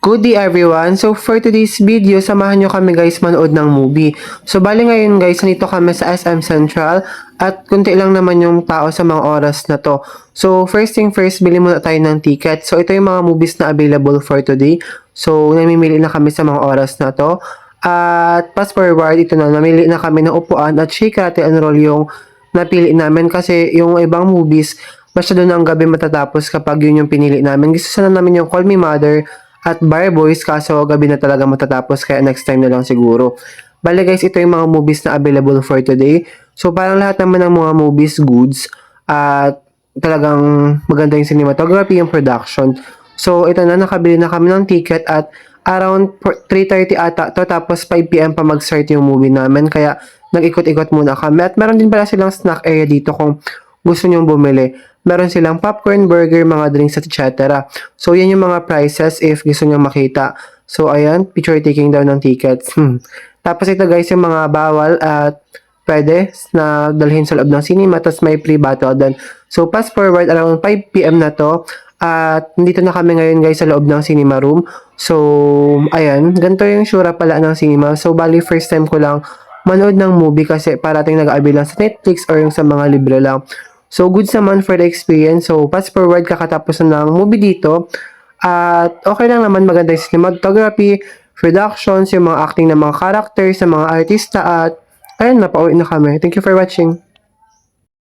Good day everyone! So for today's video, samahan nyo kami guys manood ng movie. So bali ngayon guys, nandito kami sa SM Central at kunti lang naman yung tao sa mga oras na to. So first thing first, bili muna tayo ng ticket. So ito yung mga movies na available for today. So namimili na kami sa mga oras na to. At fast forward, ito na, namili na kami ng upuan at shake enroll yung napili namin kasi yung ibang movies, masyado na ang gabi matatapos kapag yun yung pinili namin. Gusto sana namin yung Call Me Mother at Bar Boys, kaso gabi na talaga matatapos kaya next time na lang siguro. Bale guys, ito yung mga movies na available for today. So parang lahat naman ng mga movies goods at talagang maganda yung cinematography, yung production. So ito na, nakabili na kami ng ticket at around 3:30 ata to, tapos 5 PM pa mag-start yung movie namin kaya nag-ikot-ikot muna kami. At meron din pala silang snack area dito kung gusto nyong bumili. Meron silang popcorn, burger, mga drinks, etc. So, yan yung mga prices if gusto nyo makita. So, ayan, picture taking daw ng tickets. Tapos ito guys, yung mga bawal at pwede na dalhin sa loob ng cinema, tapos may pre-bottle din. So, fast forward, around 5 PM na to. At nandito na kami ngayon guys sa loob ng cinema room. So, ayan, ganito yung sura pala ng cinema. So, bali first time ko lang manood ng movie kasi parating nag-aabi lang sa Netflix or yung sa mga libre lang. So, good naman for the experience. So, fast forward, kakatapos na ng movie dito. At okay lang naman, maganda yung cinematography, productions, yung mga acting ng mga characters, ng mga artista. At ayun, napauwi na kami. Thank you for watching.